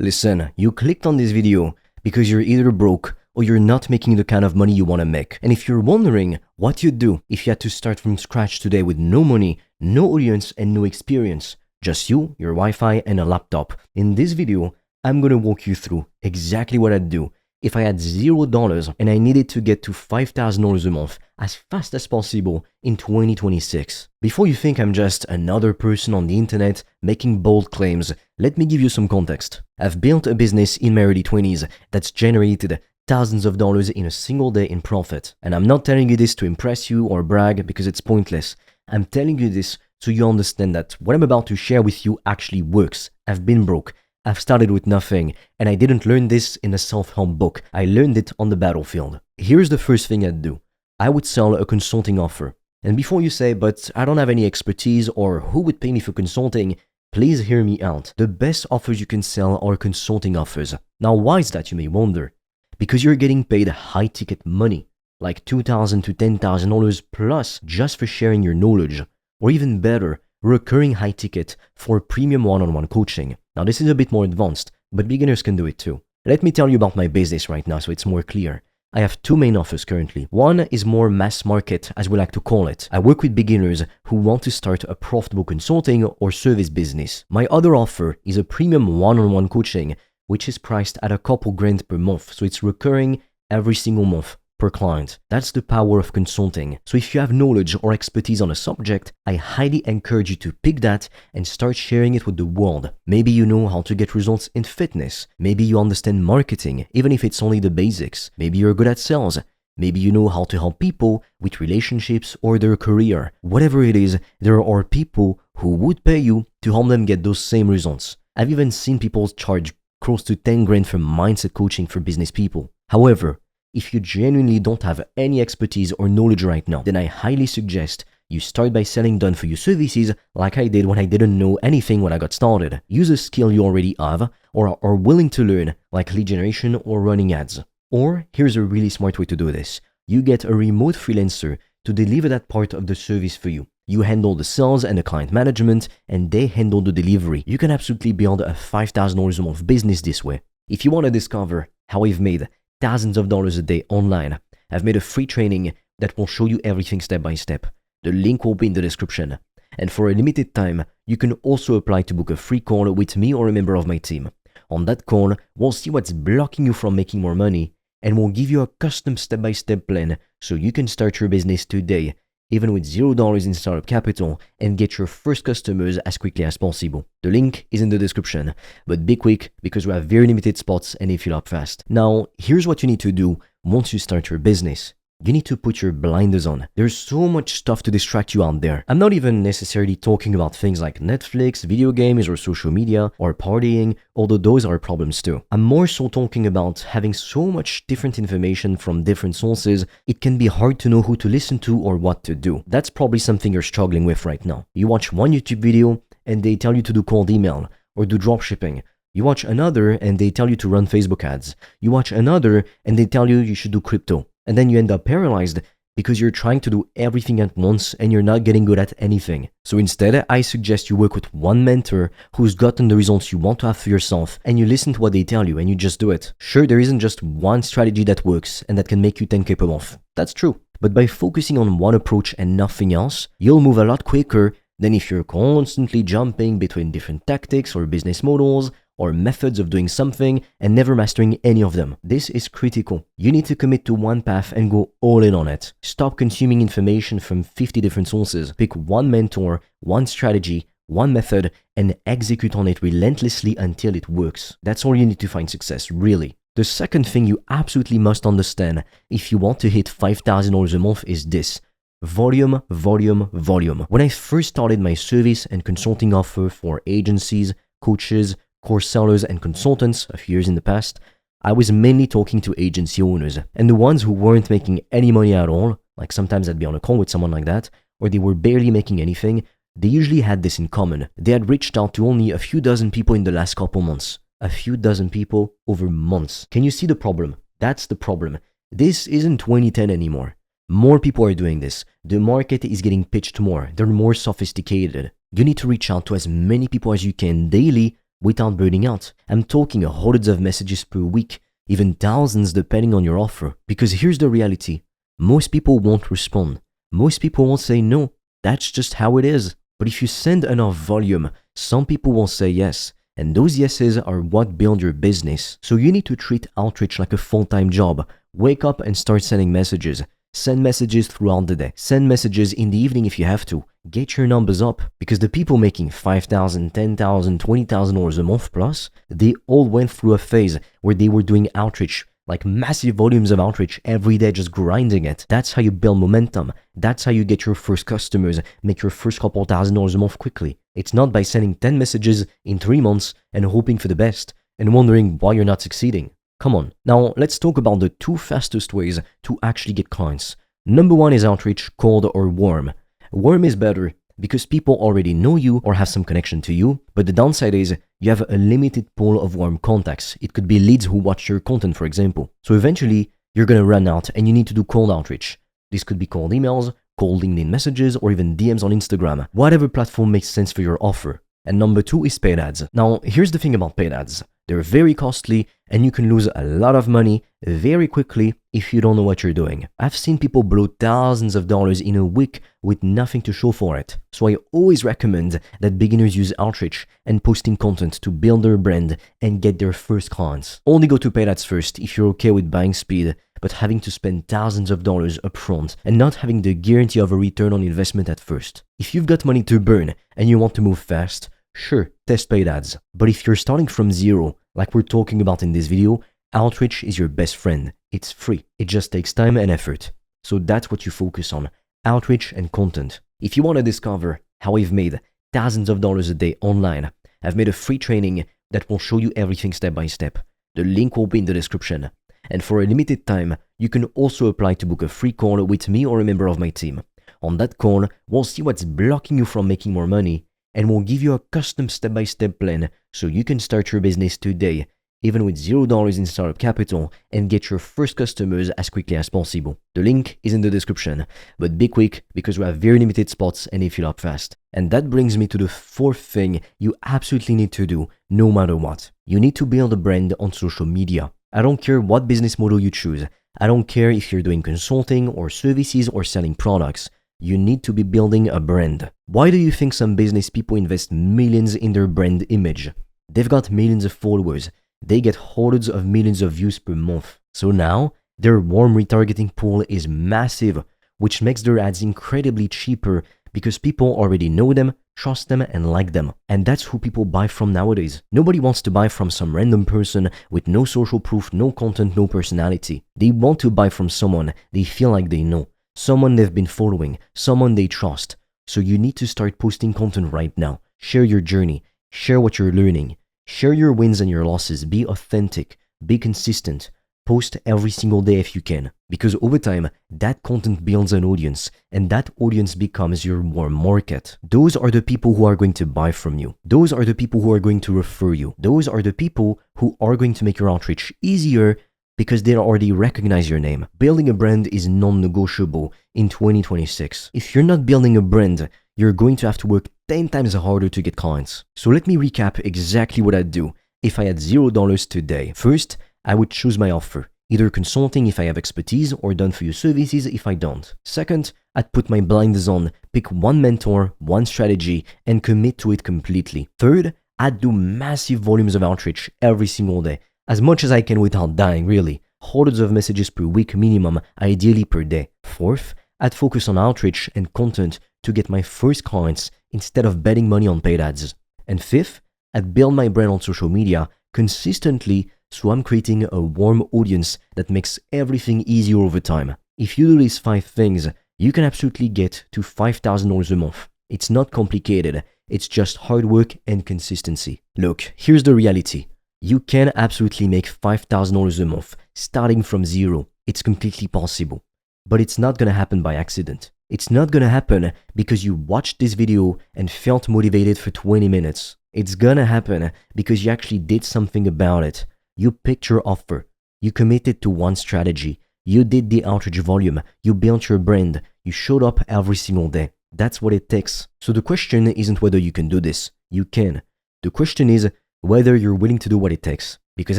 Listen, you clicked on this video because you're either broke or you're not making the kind of money you want to make. And if you're wondering what you'd do if you had to start from scratch today with no money, no audience, and no experience, just you, your Wi-Fi, and a laptop, in this video, I'm going to walk you through exactly what I'd do if I had $0 and I needed to get to $5,000 a month as fast as possible in 2026. Before you think I'm just another person on the internet making bold claims, let me give you some context. I've built a business in my early 20s that's generated thousands of dollars in a single day in profit. And I'm not telling you this to impress you or brag because it's pointless. I'm telling you this so you understand that what I'm about to share with you actually works. I've been broke. I've started with nothing, and I didn't learn this in a self-help book. I learned it on the battlefield. Here's the first thing I'd do. I would sell a consulting offer. And before you say, but I don't have any expertise or who would pay me for consulting, please hear me out. The best offers you can sell are consulting offers. Now, why is that, you may wonder? Because you're getting paid high-ticket money, like $2,000 to $10,000 plus just for sharing your knowledge, or even better, recurring high ticket for premium one-on-one coaching. Now this is a bit more advanced, but beginners can do it too. Let me tell you about my business right now so it's more clear. I have two main offers currently. One is more mass market, as we like to call it. I work with beginners who want to start a profitable consulting or service business. My other offer is a premium one-on-one coaching, which is priced at a couple grand per month, so it's recurring every single month per client. That's the power of consulting. So if you have knowledge or expertise on a subject, I highly encourage you to pick that and start sharing it with the world. Maybe you know how to get results in fitness. Maybe you understand marketing, even if it's only the basics. Maybe you're good at sales. Maybe you know how to help people with relationships or their career. Whatever it is, there are people who would pay you to help them get those same results. I've even seen people charge close to 10 grand for mindset coaching for business people. However, if you genuinely don't have any expertise or knowledge right now, then I highly suggest you start by selling done-for-you services like I did when I didn't know anything when I got started. Use a skill you already have or are willing to learn, like lead generation or running ads. Or here's a really smart way to do this. You get a remote freelancer to deliver that part of the service for you. You handle the sales and the client management, and they handle the delivery. You can absolutely build a $5,000 a month business this way. If you want to discover how I've made thousands of dollars a day online, I've made a free training that will show you everything step by step. The link will be in the description. And for a limited time, you can also apply to book a free call with me or a member of my team. On that call, we'll see what's blocking you from making more money, and we'll give you a custom step-by-step plan so you can start your business today, even with $0 in startup capital, and get your first customers as quickly as possible. The link is in the description, but be quick because we have very limited spots and they fill up fast. Now, here's what you need to do once you start your business. You need to put your blinders on. There's so much stuff to distract you out there. I'm not even necessarily talking about things like Netflix, video games, or social media, or partying, although those are problems too. I'm more so talking about having so much different information from different sources, it can be hard to know who to listen to or what to do. That's probably something you're struggling with right now. You watch one YouTube video and they tell you to do cold email or do dropshipping. You watch another and they tell you to run Facebook ads. You watch another and they tell you should do crypto. And then you end up paralyzed because you're trying to do everything at once and you're not getting good at anything. So instead, I suggest you work with one mentor who's gotten the results you want to have for yourself, and you listen to what they tell you and you just do it. Sure, there isn't just one strategy that works and that can make you 10K per month. That's true. But by focusing on one approach and nothing else, you'll move a lot quicker than if you're constantly jumping between different tactics or business models or methods of doing something and never mastering any of them. This is critical. You need to commit to one path and go all in on it. Stop consuming information from 50 different sources. Pick one mentor, one strategy, one method, and execute on it relentlessly until it works. That's all you need to find success, really. The second thing you absolutely must understand if you want to hit $5,000 a month is this. Volume, volume, volume. When I first started my service and consulting offer for agencies, coaches, course sellers, and consultants a few years in the past, I was mainly talking to agency owners. And the ones who weren't making any money at all, like sometimes I'd be on a call with someone like that, or they were barely making anything, they usually had this in common. They had reached out to only a few dozen people in the last couple months. A few dozen people over months. Can you see the problem? That's the problem. This isn't 2010 anymore. More people are doing this. The market is getting pitched more. They're more sophisticated. You need to reach out to as many people as you can daily without burning out. I'm talking hundreds of messages per week, even thousands depending on your offer. Because here's the reality. Most people won't respond. Most people won't say no. That's just how it is. But if you send enough volume, some people will say yes. And those yeses are what build your business. So you need to treat outreach like a full-time job. Wake up and start sending messages. Send messages throughout the day. Send messages in the evening if you have to. Get your numbers up. Because the people making $5,000, $10,000, $20,000 a month plus, they all went through a phase where they were doing outreach, like massive volumes of outreach every day, just grinding it. That's how you build momentum. That's how you get your first customers, make your first couple $1,000s a month quickly. It's not by sending 10 messages in 3 months and hoping for the best and wondering why you're not succeeding. Come on. Now, let's talk about the 2 fastest ways to actually get clients. Number 1 is outreach, cold or warm. Warm is better because people already know you or have some connection to you, but the downside is you have a limited pool of warm contacts. It could be leads who watch your content, for example. So eventually, you're going to run out and you need to do cold outreach. This could be cold emails, cold LinkedIn messages, or even DMs on Instagram. Whatever platform makes sense for your offer. And number 2 is paid ads. Now, here's the thing about paid ads. They're very costly and you can lose a lot of money very quickly if you don't know what you're doing. I've seen people blow thousands of dollars in a week with nothing to show for it. So I always recommend that beginners use outreach and posting content to build their brand and get their first clients. Only go to paid ads first if you're okay with buying speed, but having to spend thousands of dollars upfront and not having the guarantee of a return on investment at first. If you've got money to burn and you want to move fast, sure, test paid ads. But if you're starting from zero, like we're talking about in this video, outreach is your best friend. It's free. It just takes time and effort. So that's what you focus on, outreach and content. If you want to discover how I've made thousands of dollars a day online, I've made a free training that will show you everything step by step. The link will be in the description. And for a limited time, you can also apply to book a free call with me or a member of my team. On that call, we'll see what's blocking you from making more money, and we'll give you a custom step-by-step plan so you can start your business today, even with $0 in startup capital, and get your first customers as quickly as possible. The link is in the description, but be quick because we have very limited spots and they fill up fast. And that brings me to the 4th thing you absolutely need to do no matter what. You need to build a brand on social media. I don't care what business model you choose. I don't care if you're doing consulting or services or selling products. You need to be building a brand. Why do you think some business people invest millions in their brand image? They've got millions of followers. They get hundreds of millions of views per month. So now, their warm retargeting pool is massive, which makes their ads incredibly cheaper because people already know them, trust them, and like them. And that's who people buy from nowadays. Nobody wants to buy from some random person with no social proof, no content, no personality. They want to buy from someone they feel like they know. Someone they've been following, someone they trust. So you need to start posting content right now. Share your journey, share what you're learning, share your wins and your losses, be authentic, be consistent, post every single day if you can. Because over time, that content builds an audience and that audience becomes your warm market. Those are the people who are going to buy from you. Those are the people who are going to refer you. Those are the people who are going to make your outreach easier because they already recognize your name. Building a brand is non-negotiable in 2026. If you're not building a brand, you're going to have to work 10 times harder to get clients. So let me recap exactly what I'd do if I had $0 today. First, I would choose my offer, either consulting if I have expertise or done for you services if I don't. Second, I'd put my blinders on, pick one mentor, one strategy, and commit to it completely. Third, I'd do massive volumes of outreach every single day, as much as I can without dying, really. Hundreds of messages per week minimum, ideally per day. Fourth, I'd focus on outreach and content to get my first clients instead of betting money on paid ads. And fifth, I'd build my brand on social media consistently so I'm creating a warm audience that makes everything easier over time. If you do these 5 things, you can absolutely get to $5,000 a month. It's not complicated, it's just hard work and consistency. Look, here's the reality. You can absolutely make $5,000 a month starting from zero. It's completely possible. But it's not gonna happen by accident. It's not gonna happen because you watched this video and felt motivated for 20 minutes. It's gonna happen because you actually did something about it. You picked your offer. You committed to one strategy. You did the outreach volume. You built your brand. You showed up every single day. That's what it takes. So the question isn't whether you can do this. You can. The question is, whether you're willing to do what it takes, because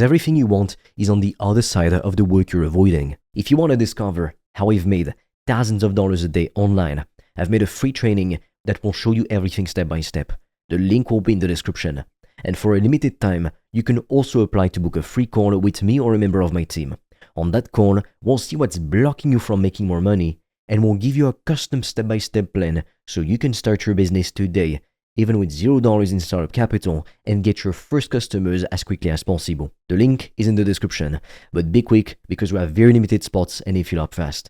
everything you want is on the other side of the work you're avoiding. If you want to discover how I've made thousands of dollars a day online, I've made a free training that will show you everything step by step. The link will be in the description. And for a limited time, you can also apply to book a free call with me or a member of my team. On that call, we'll see what's blocking you from making more money, and we'll give you a custom step-by-step plan so you can start your business today, even with $0 in startup capital, and get your first customers as quickly as possible. The link is in the description, but be quick because we have very limited spots and they fill up fast.